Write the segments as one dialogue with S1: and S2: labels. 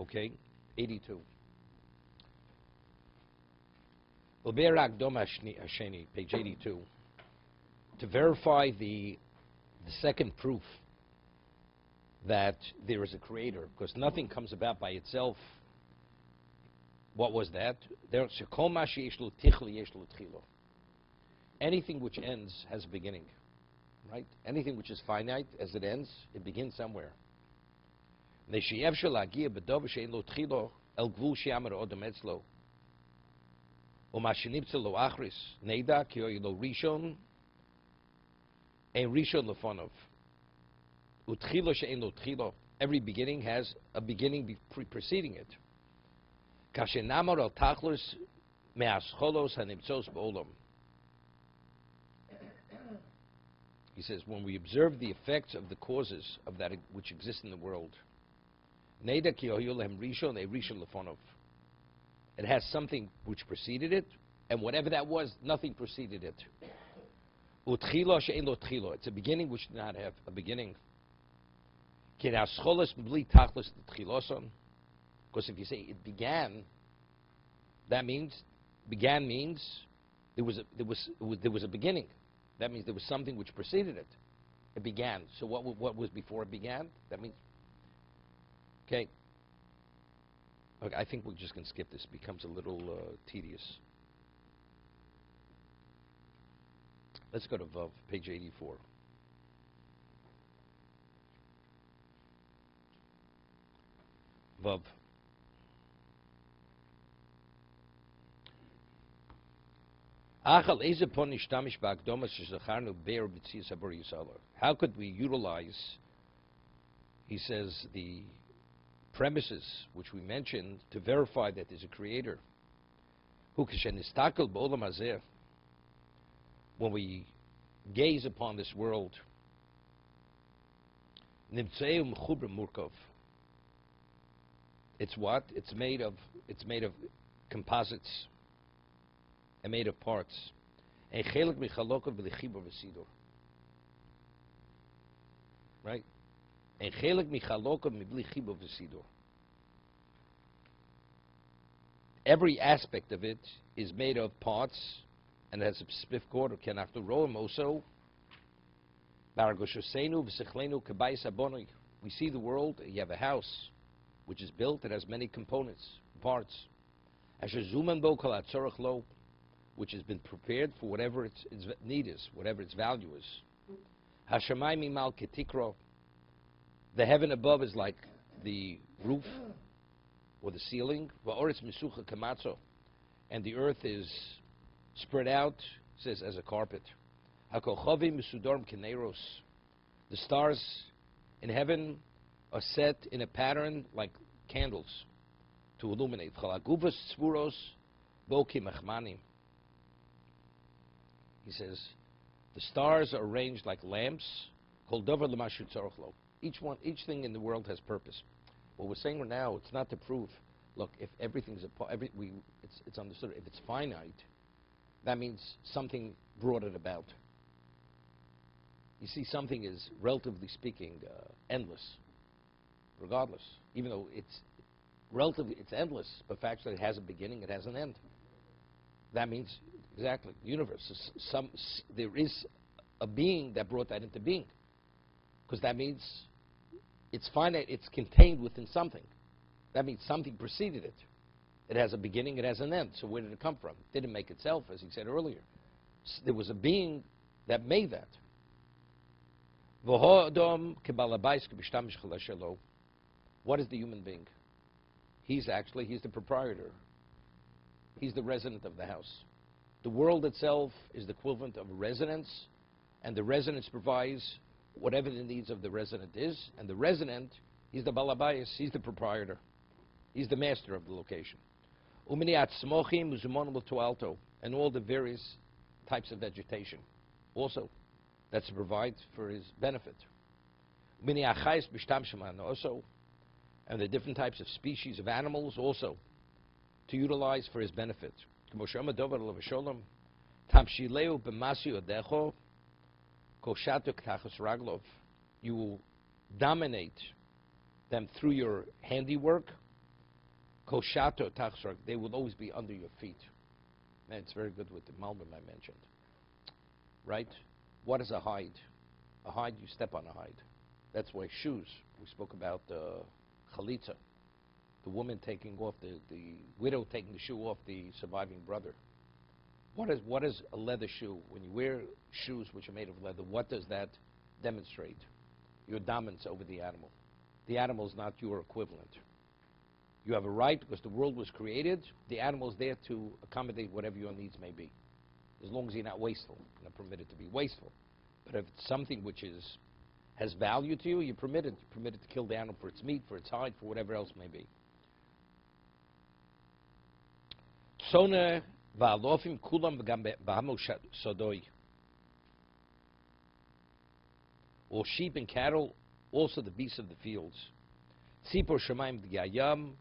S1: Okay, 82. Page 82. To verify the second proof that there is a creator, because nothing comes about by itself. What was that? Anything which ends has a beginning, right? Anything which is finite, as it ends, it begins somewhere. Every beginning has a beginning preceding it. He says, when we observe the effects of the causes of that which exist in the world, it has something which preceded it, and whatever that was, nothing preceded it. It's a beginning which did not have a beginning. Because if you say it began, that means there was a beginning. That means there was something which preceded it. It began. So what was before it began? That means, okay. Okay, I think we're just going to skip this. It becomes a little tedious. Let's go to Vav, page 84. Vav. How could we utilize, he says, the premises which we mentioned to verify that there's a creator? When we gaze upon this world, it's what? It's made of composites and made of parts. Right? Every aspect of it is made of parts, and it has a spiff cord or kenachto roim also. We see the world. You have a house which is built. It has many components, parts. Which has been prepared for whatever its need is, whatever its value is. The heaven above is like the roof or the ceiling. And the earth is spread out, says, as a carpet. The stars in heaven are set in a pattern like candles to illuminate. He says, the stars are arranged like lamps. Each thing in the world has purpose. What we're saying right now, it's not to prove. Look, if everything's it's understood. If it's finite, that means something brought it about. You see, something is, relatively speaking, endless, regardless. Even though it's endless, but factually it has a beginning, it has an end. That means, exactly, the universe. There is a being that brought that into being. Because that means it's finite, it's contained within something. That means something preceded it. It has a beginning, it has an end. So where did it come from? It didn't make itself, as he said earlier. There was a being that made that. What is the human being? He's the proprietor. He's the resident of the house. The world itself is the equivalent of a residence, and the residence provides whatever the needs of the resident is, and the resident, he's the balabayas, he's the proprietor. He's the master of the location. And all the various types of vegetation. Also, that's to provide for his benefit. Also, and the different types of species of animals also to utilize for his benefit. You will dominate them through your handiwork, Koshato tachsrak, they will always be under your feet. Man, it's very good with the Malbim I mentioned. Right? What is a hide? A hide, you step on a hide. That's why shoes, we spoke about chalitza, the woman taking off, the widow taking the shoe off the surviving brother. What is a leather shoe? When you wear shoes which are made of leather, what does that demonstrate? Your dominance over the animal. The animal is not your equivalent. You have a right, because the world was created, the animal is there to accommodate whatever your needs may be. As long as you're not wasteful. You're not permitted to be wasteful. But if it's something which has value to you, you're permitted. You're permitted to kill the animal for its meat, for its hide, for whatever else may be. Tsona va'alofim kulam v'gam sodoi. All sheep and cattle, also the beasts of the fields. Tzipor shamayim d'yayam,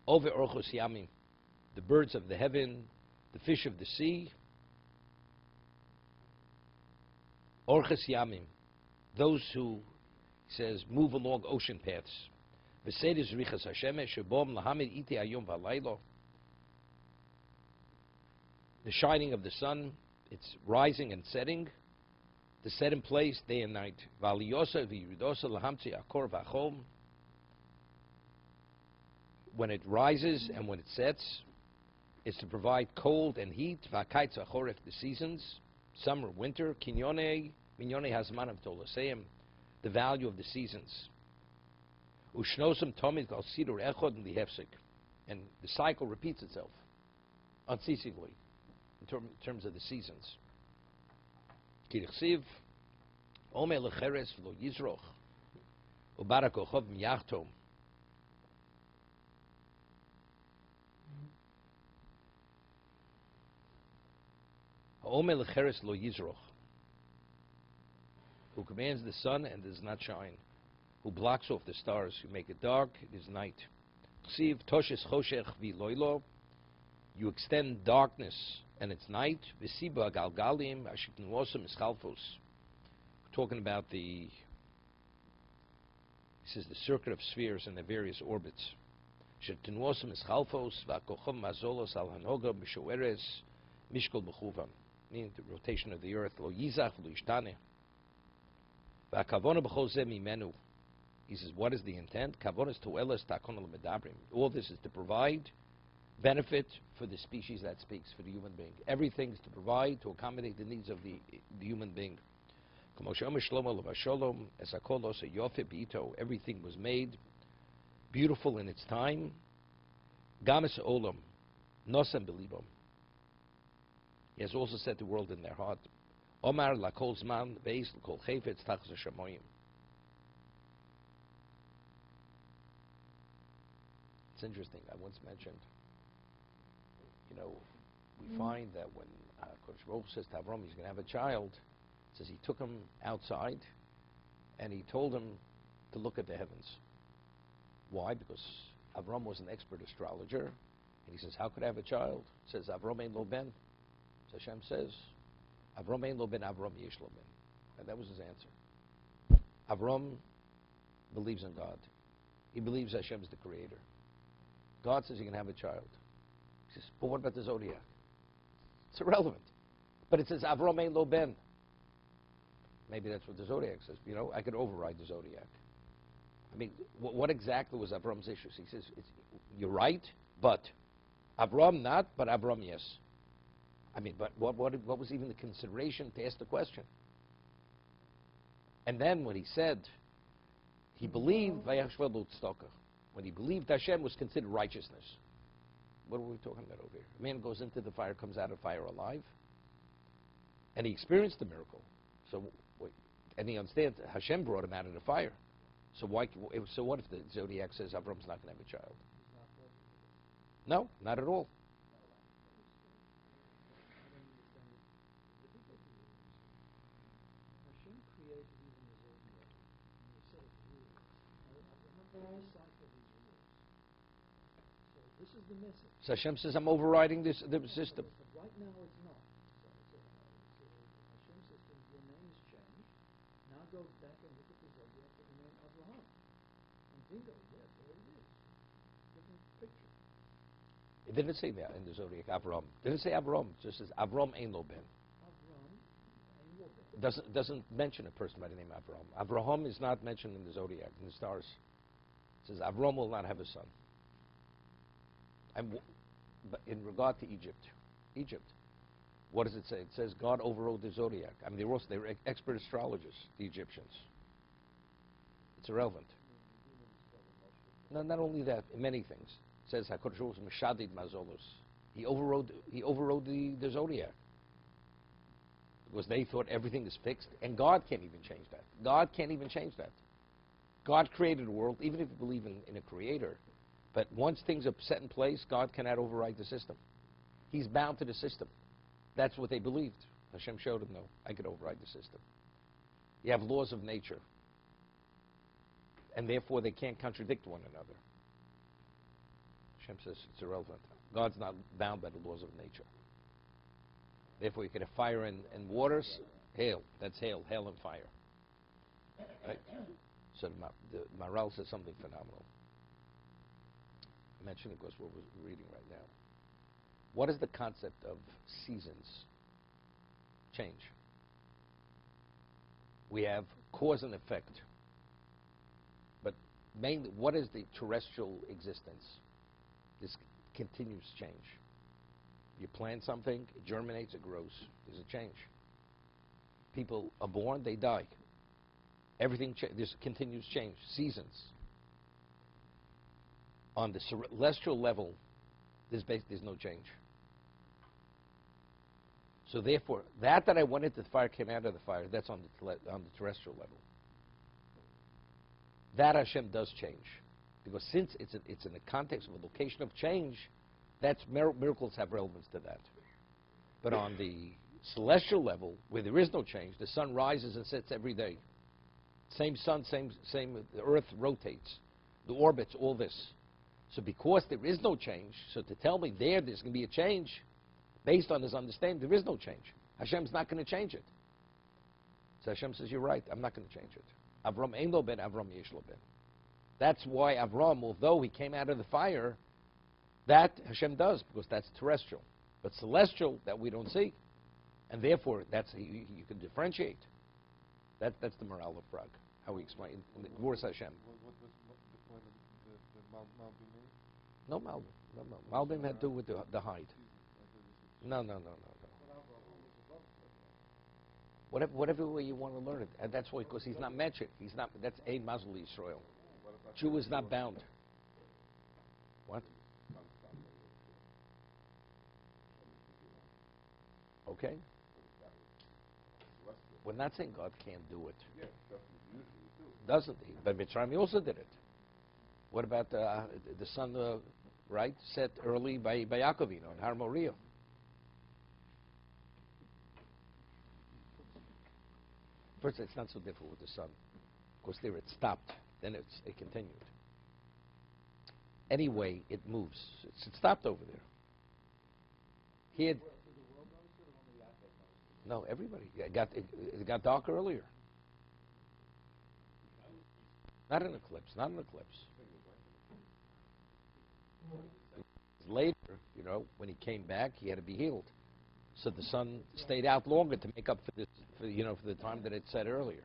S1: over orchos yamim, the birds of the heaven, the fish of the sea. Orchos yamim, those who, he says, move along ocean paths. V'seides richas hashemesh shebom lahamid iti ayom v'alaylo. The shining of the sun, its rising and setting, to set in place day and night. V'aliyosa v'yiridosa lahamtzi akor v'achom. When it rises and when it sets, it's to provide cold and heat. V'akaitz v'choref, the seasons, summer, winter. Kinyone, minyone hazman of toloseim, the value of the seasons. Ushnosam tomid kal sidur echod lihefsik, and the cycle repeats itself unceasingly in terms of the seasons. Kirichsiv, ome lecheres v'lo yizroch, ubarak ochov miyachtom. Ome lecheres lo yizroch, who commands the sun and does not shine, who blocks off the stars, who make it dark, it is night. Ksiv toshes choshech v'loilo, you extend darkness and it's night. V'siba galgalim ashiknuosam ischalfos. Talking about the circuit of spheres and the various orbits. Sheknuosam ischalfos v'akochom mazolos al hanoga b'shoeres mishkol b'chuvam, meaning the rotation of the earth. Lo yizach lo yishtane. V'akavona b'chol zeh mimenu. He says, what is the intent? Kavonas toelas takon al-medabrim. All this is to provide benefit for the species that speaks, for the human being. Everything is to provide, to accommodate the needs of the human being. Everything was made beautiful in its time. Gamis olam, nosem belibom. He has also set the world in their heart. Omar lakol zman veis lakol chayfetz tachas hashamoyim. It's interesting. I once mentioned, we find that when Kodesh Baruch says to Avram he's going to have a child, it says he took him outside and he told him to look at the heavens. Why? Because Avram was an expert astrologer, and he says, how could I have a child? It says, Avram ein lo ben. So Hashem says, Avram ein lo ben, Avram yesh lo ben. And that was his answer. Avram believes in God. He believes Hashem is the creator. God says you can have a child. He says, but what about the zodiac? It's irrelevant. But it says, Avram ein lo ben. Maybe that's what the zodiac says. I could override the zodiac. I mean, what exactly was Avram's issue? He says, you're right, but Avram not, but Avram yes. I mean, but what was even the consideration to ask the question? And then when he said, he believed, when he believed Hashem was considered righteousness. What are we talking about over here? A man goes into the fire, comes out of fire alive, and he experienced the miracle. And he understands Hashem brought him out of the fire. So what if the zodiac says Avram's not going to have a child? No, not at all. So Hashem says, I'm overriding the system.
S2: Right now it's not. Hashem says to him, your name is changed. Now go back and look at the zodiac of the name Abraham. And bingo, yeah, there it is. Different picture.
S1: didn't say that in the zodiac. Avram didn't say Avram. It just says Avram ein lo ben. Doesn't mention a person by the name Avram. Avraham is not mentioned in the zodiac, in the stars. It says Avram will not have a son. But in regard to Egypt, what does it say? It says God overrode the zodiac. I mean, they were expert astrologers, the Egyptians. It's irrelevant. No, not only that, in many things. It says HaKadosh Baruch Hu Meshadid Mazolos. He overrode the zodiac. Because they thought everything is fixed, and God can't even change that. God can't even change that. God created the world, even if you believe in a creator, but once things are set in place, God cannot override the system. He's bound to the system. That's what they believed. Hashem showed them, no, I could override the system. You have laws of nature, and therefore they can't contradict one another. Hashem says it's irrelevant. God's not bound by the laws of nature. Therefore, you could have fire and waters, hail. That's hail and fire. Right? So the Maral says something phenomenal. I mention it because what we're reading right now. What is the concept of seasons? Change. We have cause and effect. But mainly, what is the terrestrial existence? This continuous change. You plant something, it germinates, it grows. There's a change. People are born, they die. Everything, there's continuous change. Seasons. On the celestial level, there's no change. So therefore, that I went into the fire came out of the fire, that's on the terrestrial level. That Hashem does change. Because since it's in the context of a location of change, miracles have relevance to that. But on the celestial level, where there is no change, the sun rises and sets every day. Same sun, same the earth rotates. The orbits, all this. So because there is no change, so to tell me there's going to be a change, based on his understanding, there is no change. Hashem's not going to change it. So Hashem says, you're right, I'm not going to change it. Avram ein lo ben, Avram yesh lo ben. That's why Avram, although he came out of the fire, that Hashem does, because that's terrestrial. But celestial, that we don't see. And therefore, you can differentiate. That's the morale of Prague, how we explain in the Gvurus Hashem.
S3: What was the point of the Malbim?
S1: No Malbim. No, Malbim had to do with the hide. No. Whatever way you want to learn it. And that's why, because he's not mentioned. That's Ein Mazel Yisrael. Jew is not bound. What? Okay. We're not saying God can't do it. Doesn't he? But Mitzrayim also did it. What about the sun, right, set early by Yaakovino in Har Moriah? First, it's not so difficult with the sun. Of course, there it stopped. Then it continued. Anyway, it moves. It stopped over there. He had... No, everybody. It got dark earlier. Not an eclipse. Later, when he came back, he had to be healed. So the sun stayed out longer to make up for the time that it set earlier.